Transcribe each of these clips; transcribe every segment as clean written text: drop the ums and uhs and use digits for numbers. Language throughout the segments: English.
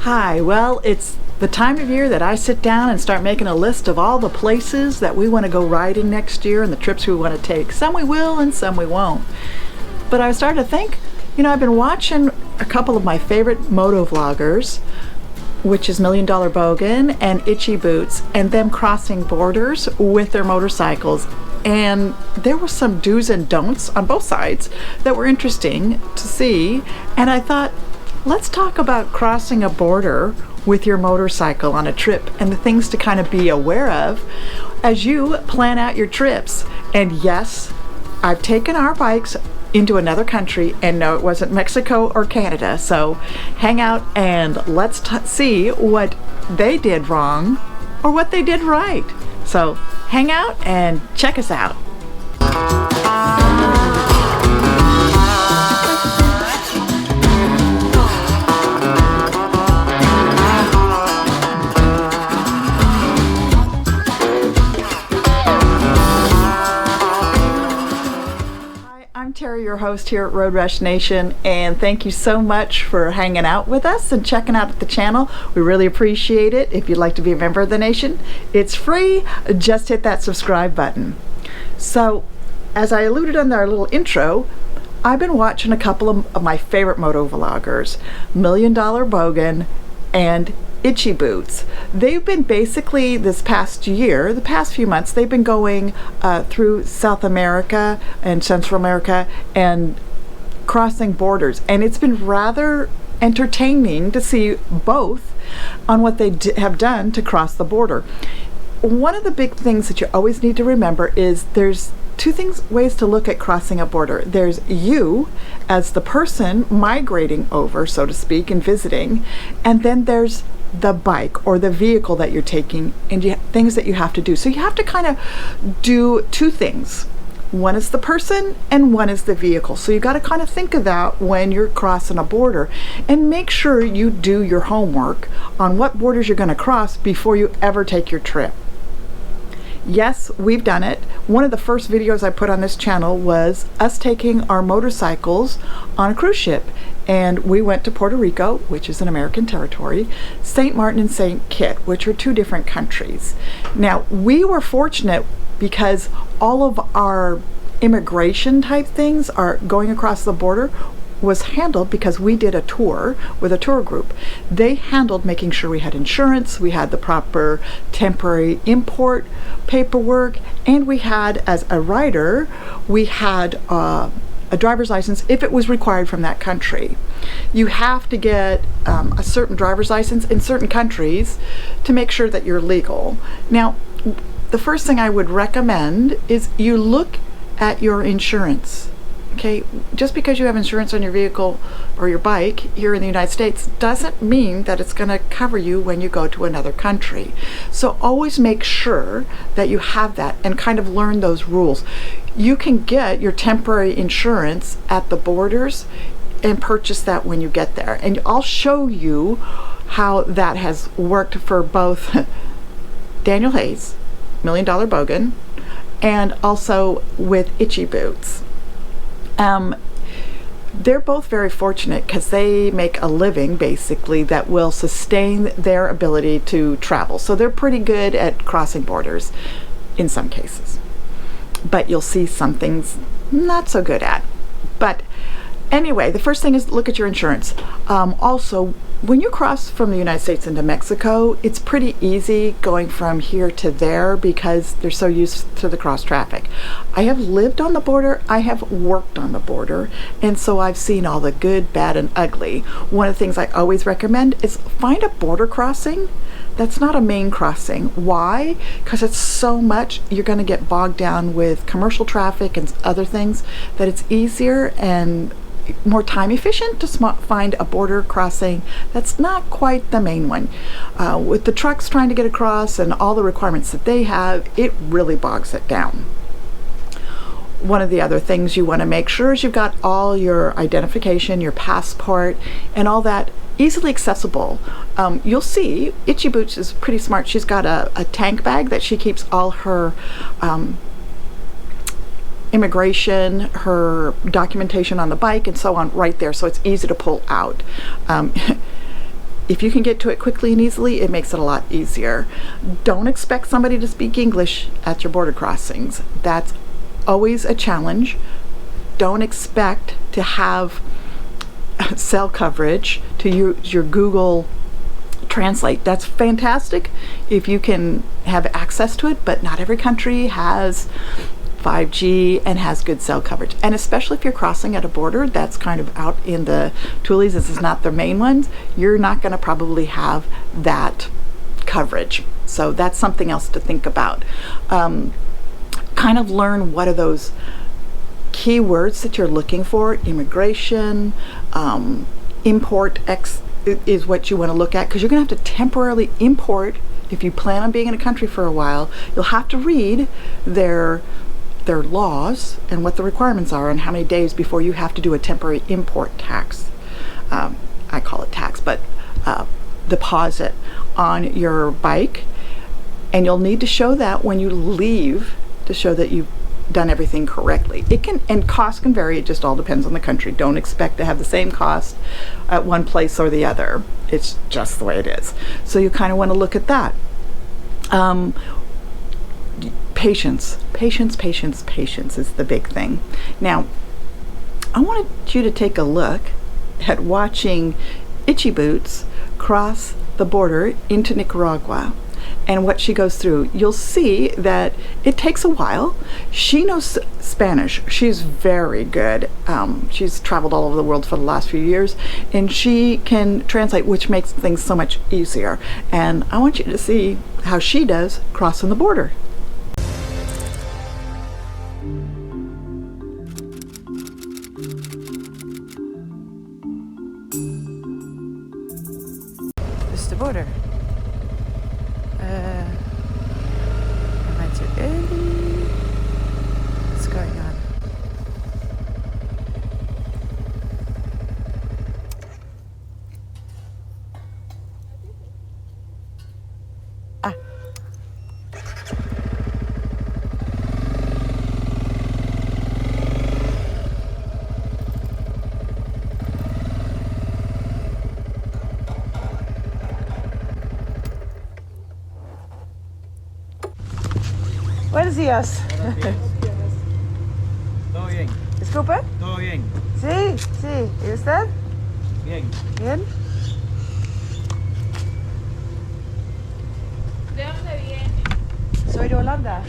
Hi, well, it's the time of year that I sit down and start making a list of all the places that we want to go riding next year and the trips we want to take. Some we will and some we won't. But I started to think, I've been watching a couple of my favorite moto vloggers, which is $1 Million Bogan and Itchy Boots, and them crossing borders with their motorcycles. And there were some do's and don'ts on both sides that were interesting to see. And I thought, let's talk about crossing a border with your motorcycle on a trip and the things to kind of be aware of as you plan out your trips. And yes, I've taken our bikes into another country, and no, it wasn't Mexico or Canada. So hang out and let's see what they did wrong or what they did right. So hang out and check us out. I'm Terry, your host here at Road Rush Nation, and thank you so much for hanging out with us and checking out the channel. We really appreciate it. If you'd like to be a member of the nation, it's free. Just hit that subscribe button. So, as I alluded on our little intro, I've been watching a couple of my favorite moto vloggers, $1 Million Bogan and Itchy Boots. They've been basically the past few months, they've been going through South America and Central America and crossing borders. And it's been rather entertaining to see both on what they have done to cross the border. One of the big things that you always need to remember is there's two ways to look at crossing a border. There's you as the person migrating over, so to speak, and visiting, and then there's the bike or the vehicle that you're taking and things that you have to do. So you have to kind of do two things. One is the person and one is the vehicle. So you got to kind of think of that when you're crossing a border and make sure you do your homework on what borders you're going to cross before you ever take your trip. Yes, we've done it. One of the first videos I put on this channel was us taking our motorcycles on a cruise ship. And we went to Puerto Rico, which is an American territory, St. Martin and St. Kitts, which are two different countries. Now, we were fortunate because all of our immigration type things are going across the border was handled because we did a tour with a tour group. They handled making sure we had insurance, we had the proper temporary import paperwork, and we had, as a rider, we had a driver's license if it was required from that country. You have to get a certain driver's license in certain countries to make sure that you're legal. Now, the first thing I would recommend is you look at your insurance. Okay, just because you have insurance on your vehicle or your bike here in the United States doesn't mean that it's going to cover you when you go to another country. So always make sure that you have that and kind of learn those rules. You can get your temporary insurance at the borders and purchase that when you get there. And I'll show you how that has worked for both Daniel Hayes, $1 Million Bogan, and also with Itchy Boots. They're both very fortunate because they make a living basically that will sustain their ability to travel. So they're pretty good at crossing borders in some cases. But you'll see some things not so good at. But anyway, the first thing is look at your insurance. Also, when you cross from the United States into Mexico, it's pretty easy going from here to there because they're so used to the cross traffic. I have lived on the border, I have worked on the border, and so I've seen all the good, bad, and ugly. One of the things I always recommend is find a border crossing that's not a main crossing. Why? Because it's so much, you're going to get bogged down with commercial traffic and other things, that it's easier and more time efficient to find a border crossing that's not quite the main one. With the trucks trying to get across and all the requirements that they have, it really bogs it down. One of the other things you want to make sure is you've got all your identification, your passport, and all that easily accessible. You'll see Itchy Boots is pretty smart. She's got a tank bag that she keeps all her immigration, her documentation on the bike, and so on right there, so it's easy to pull out. if you can get to it quickly and easily, it makes it a lot easier. Don't expect somebody to speak English at your border crossings. That's always a challenge. Don't expect to have cell coverage to use your Google Translate. That's fantastic if you can have access to it, but not every country has 5G and has good cell coverage. And especially if you're crossing at a border that's kind of out in the Tules, this is not the main ones, you're not going to probably have that coverage. So that's something else to think about. Kind of learn what are those keywords that you're looking for. Immigration, import, is what you want to look at, because you're going to have to temporarily import. If you plan on being in a country for a while, you'll have to read their laws and what the requirements are and how many days before you have to do a temporary import tax. I call it tax, but deposit on your bike, and you'll need to show that when you leave to show that you've done everything correctly. It can, and cost can vary. It just all depends on the country. Don't expect to have the same cost at one place or the other. It's just the way it is. So you kind of want to look at that. Patience is the big thing. Now, I wanted you to take a look at watching Itchy Boots cross the border into Nicaragua and what she goes through. You'll see that it takes a while. She knows Spanish. She's very good. She's traveled all over the world for the last few years, and she can translate, which makes things so much easier. And I want you to see how she does crossing the border. This is the border. Am I too early? What's going on? Ah. Buenos días. Todo bien. Disculpe. Todo bien. Sí, sí. ¿Y usted? Bien. Bien. ¿De dónde viene? Soy de Holanda.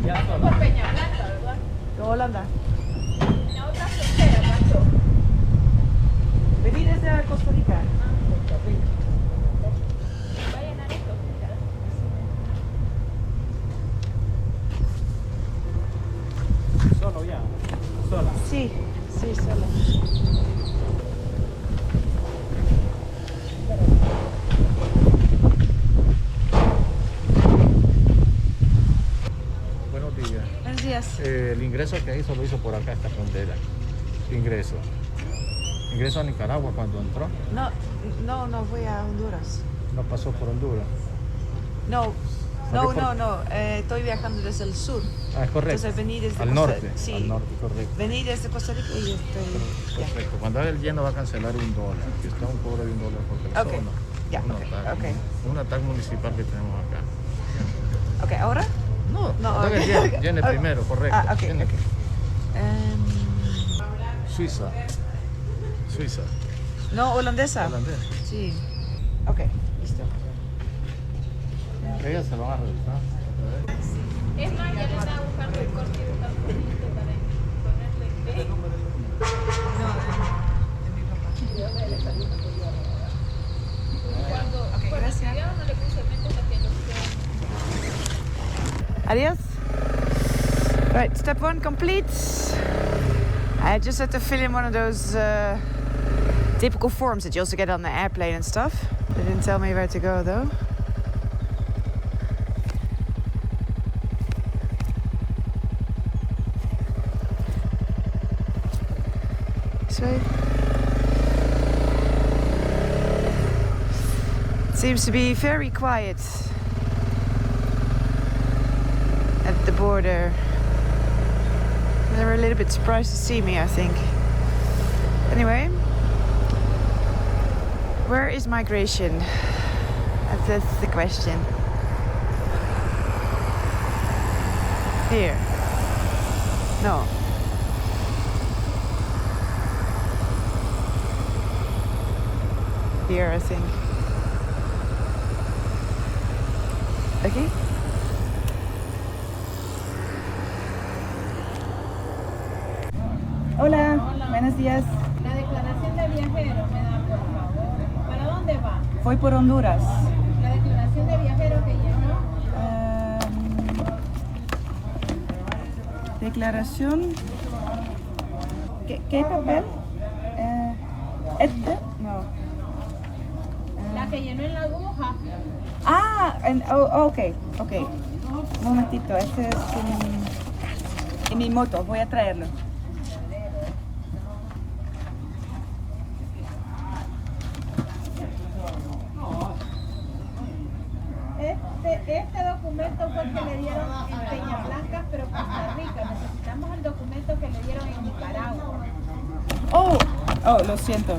Ya Por Peña Blanca, ¿verdad? De Holanda. En la otra frontera pasó. Vení desde Costa Rica. Va a llenar esto, fíjate. Solo ya. Sola. Sí, sí, solo. Buenos días. Buenos días. El ingreso que hizo lo hizo por acá, esta frontera. Ingreso. Ingreso a Nicaragua cuando entró. No voy a Honduras. No pasó por Honduras. No, ¿Salió por- no. Estoy viajando desde el sur. Ah, es correcto. Entonces vení desde al Costa- norte. sí. Al norte, correcto. Vení desde Costa Rica y estoy... ya. Perfecto. Cuando haga el lleno va a cancelar $1. Que está un cobro de $1 por persona. Ok. Ya, Un ok, ataque. ok. Un ataque municipal que tenemos acá. Ok, ¿ahora? No, No, haga el ok. lleno. Llene Ok. primero, correcto. Ah, ok, Llene. ok. Suiza. Suiza. No, holandesa. Holandés. Sí. Ok, listo. Ellas se van a revisar. Es más, ya le estaba buscando el corte y buscando un poquito para ponerle B. Cuando estudiaba no le puse mente hasta que lo hicieron. Adios. Right, step one complete. I just had to fill in one of those typical forms that you also get on the airplane and stuff. They didn't tell me where to go though. This way. It seems to be very quiet at the border. They were a little bit surprised to see me, I think. Anyway, Where is migration? That's the question. Here. No. Here, I think. Okay. Hola, buenos días. La declaración de viajero me da, por favor. ¿Para dónde va? Voy por Honduras. La declaración de viajero que llenó. Declaración. ¿Qué papel? ¿Este? No. La que llenó en la aguja. Ah, ok. Un momentito, este es en mi moto, voy a traerlo. Este documento fue el que le dieron en Peñablanca, pero Costa Rica. Necesitamos el documento que le dieron en Nicaragua. Oh, lo siento.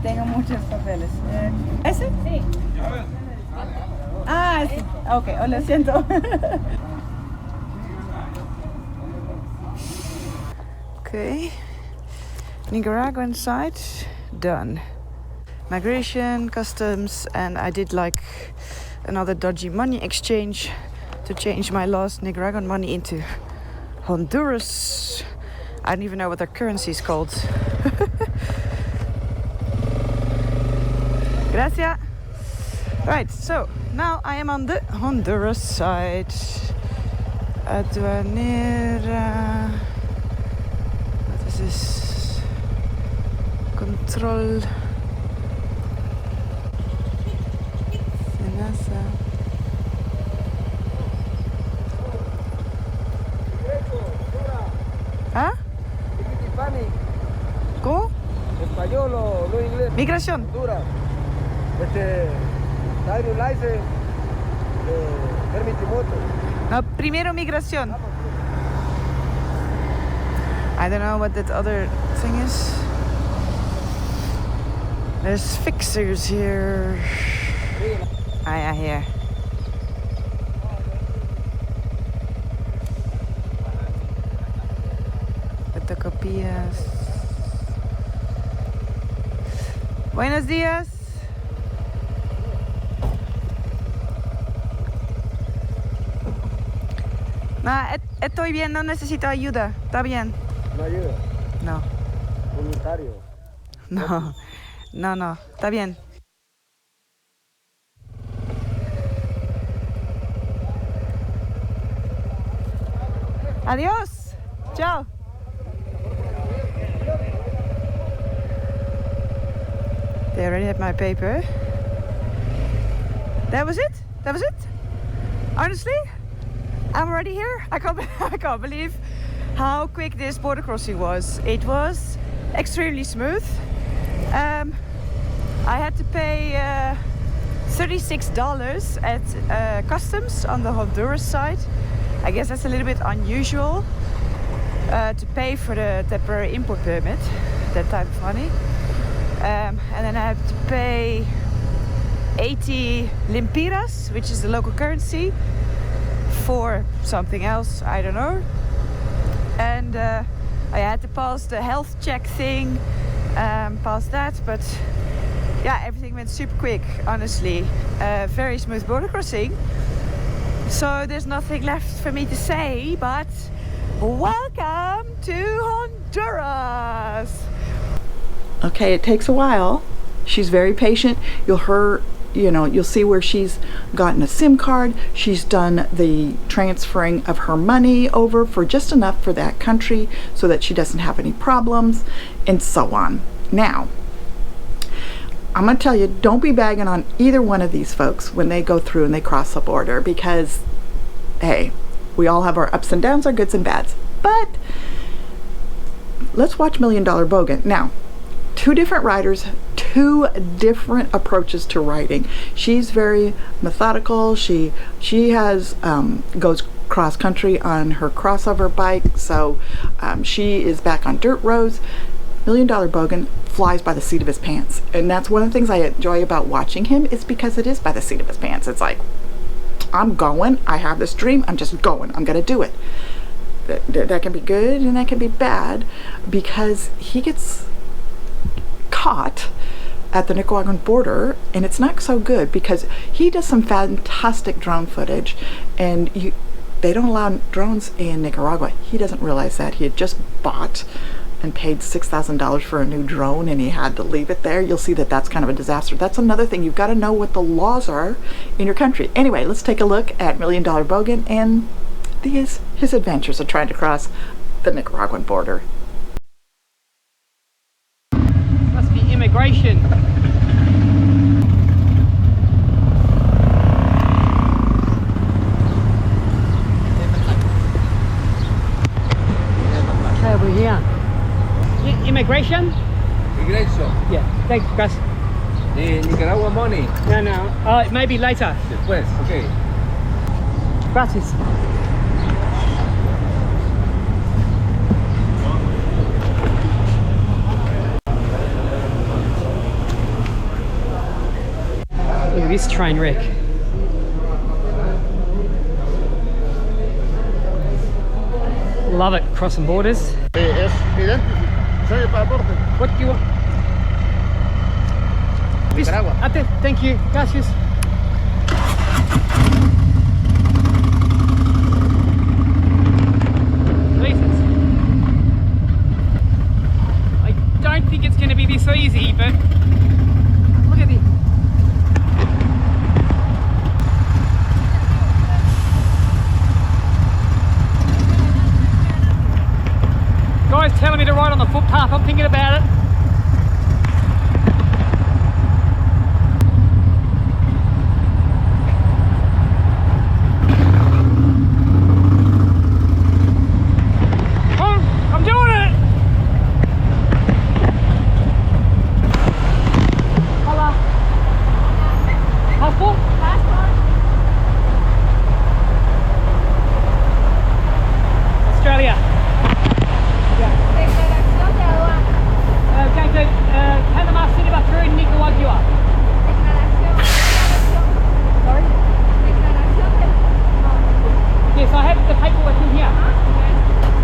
Tengo muchos papeles. ¿Ese? Sí. Ah, ese. Ok, lo siento. Okay. Nicaraguan side, done. Migration, customs, and I did like another dodgy money exchange to change my lost Nicaraguan money into Honduras. I don't even know what their currency is called. Gracias. Right, so now I am on the Honduras side. Aduanera. What is this? Control. Senasa. ¿Ah? ¿Cómo? Español o no inglés. Migración. Honduras. Driver license, permite moto. No, primero migración. I don't know what that other thing is. There's fixers here. Ah, yeah, here. Fotocopías. Buenos días. No, estoy bien, no necesito ayuda. Está bien. No ayuda. No. Voluntario. No, está bien. Adiós. Chao. They already had my paper. That was it? Honestly? I'm already here. I can't believe how quick this border crossing was. It was extremely smooth. I had to pay $36 at customs on the Honduras side. I guess that's a little bit unusual to pay for the temporary import permit, that type of money. And then I had to pay 80 lempiras, which is the local currency, for something else, I don't know. And I had to pass the health check thing, past that, but yeah, everything went super quick, honestly. Very smooth border crossing. So there's nothing left for me to say, but welcome to Honduras. Okay, it takes a while. She's very patient. You'll see where she's gotten a SIM card. She's done the transferring of her money over for just enough for that country so that she doesn't have any problems, and so on. Now, I'm going to tell you, don't be bagging on either one of these folks when they go through and they cross the border, because, hey, we all have our ups and downs, our goods and bads. But let's watch $1 Million Bogan. Now, two different writers, two different approaches to writing. She's very methodical. She has goes cross country on her crossover bike, so she is back on dirt roads. $1 Million Bogan flies by the seat of his pants. And that's one of the things I enjoy about watching him, is because it is by the seat of his pants. It's like, I'm going, I have this dream, I'm just going, I'm gonna do it. That can be good and that can be bad, because he gets caught at the Nicaraguan border, and it's not so good because he does some fantastic drone footage, and they don't allow drones in Nicaragua. He doesn't realize that. He had just bought and paid $6,000 for a new drone, and he had to leave it there. You'll see that that's kind of a disaster. That's another thing. You've got to know what the laws are in your country. Anyway, let's take a look at $1 Million Bogan and his adventures of trying to cross the Nicaraguan border. Must be immigration. Okay, we're here. Immigration? Ingreso. Yeah, thanks, guys. The Nicaragua money. No, maybe later. Después, okay. Gracias. Look at this train wreck. Love it, crossing borders. Es idéntico. Soy el pasaporte. What do you want? Nicaragua. Thank you, gracias. Jesus. I don't think it's going to be this easy, but look at this. Guys telling me to ride on the footpath, I'm thinking about it. Oh, I'm doing it! Hola. Passport? Australia. Declaración de aduana. Going to Panama City but through Nicaragua. Sorry? Declaración de Yes, I have the paperwork in here.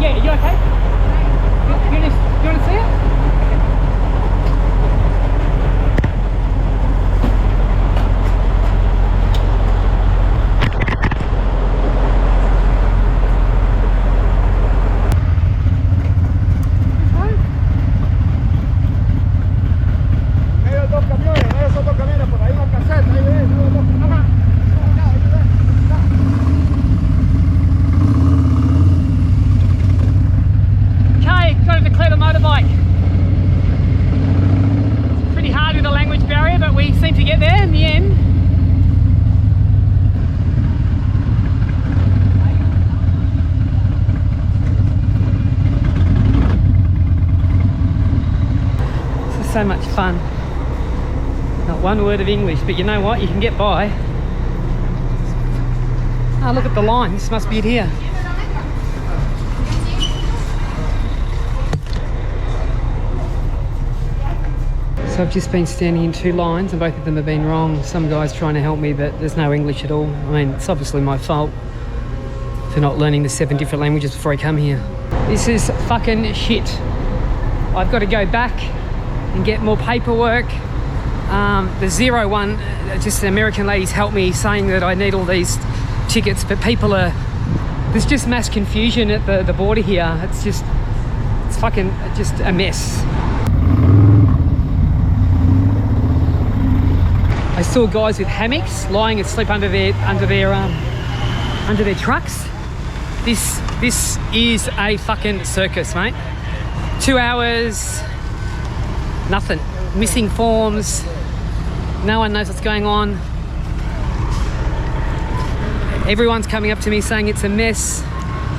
Yeah, you okay? You want to see it? Esos dos camiones por ahí en la caseta. Ahí ven, esos dos camiones. Okay, got to declare the motorbike. It's pretty hard with the language barrier, but we seem to get there in the end. This is so much fun. Not one word of English, but you know what? You can get by. Ah, look at the line. This must be it here. So I've just been standing in two lines and both of them have been wrong. Some guy's trying to help me, but there's no English at all. I mean, it's obviously my fault for not learning the 7 different languages before I come here. This is fucking shit. I've got to go back and get more paperwork. The 0 one, just the American ladies helped me saying that I need all these tickets, but there's just mass confusion at the border here. It's fucking just a mess. I saw guys with hammocks lying asleep under their trucks. This is a fucking circus, mate. 2 hours, nothing. Missing forms. No one knows what's going on. Everyone's coming up to me saying it's a mess.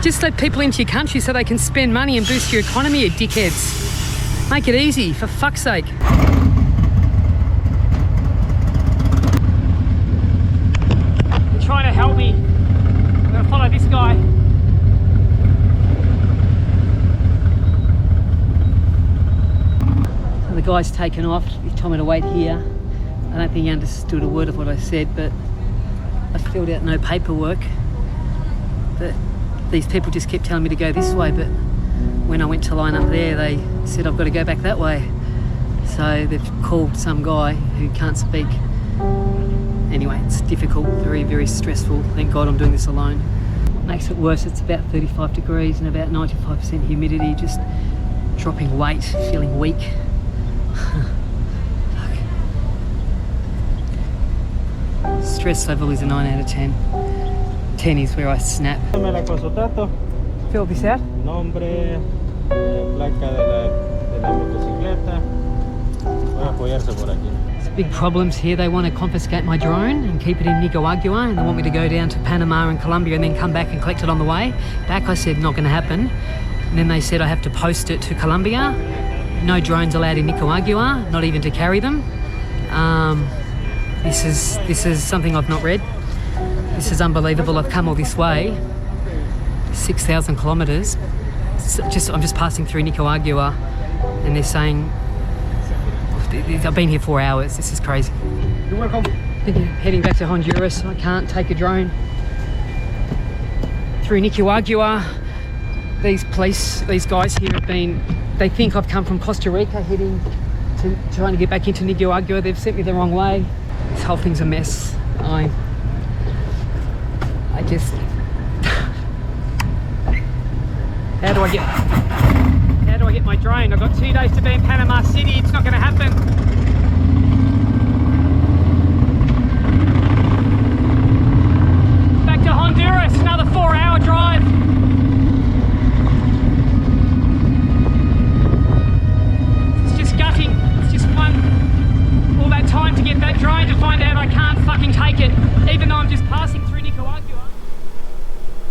Just let people into your country so they can spend money and boost your economy, you dickheads. Make it easy, for fuck's sake. Trying to help me. I'm gonna follow this guy. The guy guy's taken off. He told me to wait here. I don't think he understood a word of what I said, but I filled out no paperwork. But these people just kept telling me to go this way, but when I went to line up there, they said I've got to go back that way. So they've called some guy who can't speak. Anyway, it's difficult, very, very stressful. Thank God I'm doing this alone. What makes it worse, it's about 35 degrees and about 95% humidity, just dropping weight, feeling weak. Stress level is a 9 out of 10. 10 is where I snap. Fill this out. Nombre, placa de la motocicleta. Voy a apoyarse por aquí. There's big problems here. They want to confiscate my drone and keep it in Nicaragua, and they want me to go down to Panama and Colombia and then come back and collect it on the way back. I said not going to happen. And then they said I have to post it to Colombia. No drones allowed in Nicaragua, not even to carry them. This is something I've not read. This is unbelievable. I've come all this way, 6,000 kilometres. I'm just passing through Nicaragua, and they're saying I've been here 4 hours. This is crazy. You're welcome. Heading back to Honduras. I can't take a drone through Nicaragua. These guys here have been. They think I've come from Costa Rica, trying to get back into Nicaragua. They've sent me the wrong way. This whole thing's a mess. I just. How do I get my drone? I've got 2 days to be in Panama City. It's not going to happen. Back to Honduras, another 4-hour drive. It's just gutting. It's just all that time to get that drone to find out I can't fucking take it, even though I'm just passing through Nicaragua.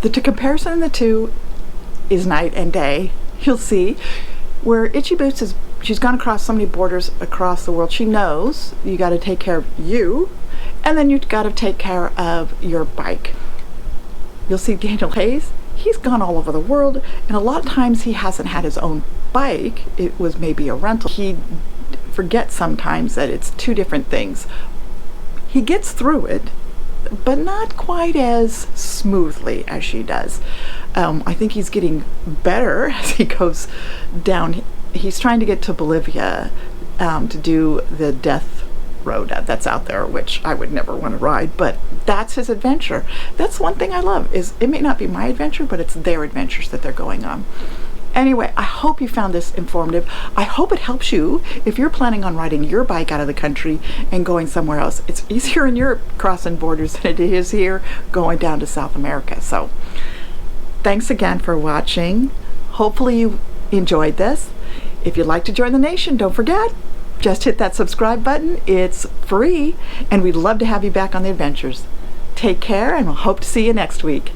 The comparison of the two is night and day. You'll see where Itchy Boots she's gone across so many borders across the world. She knows you got to take care of you, and then you've got to take care of your bike. You'll see Daniel Hayes, he's gone all over the world, and a lot of times he hasn't had his own bike. It was maybe a rental. He forgets sometimes that it's two different things. He gets through it, but not quite as smoothly as she does. I think he's getting better as he goes down. He's trying to get to Bolivia to do the death road that's out there, which I would never want to ride, but that's his adventure. That's one thing I love, is it may not be my adventure, but it's their adventures that they're going on. Anyway, I hope you found this informative. I hope it helps you if you're planning on riding your bike out of the country and going somewhere else. It's easier in Europe crossing borders than it is here going down to South America. So thanks again for watching. Hopefully you enjoyed this. If you'd like to join the nation, don't forget, just hit that subscribe button. It's free, and we'd love to have you back on the adventures. Take care, and we'll hope to see you next week.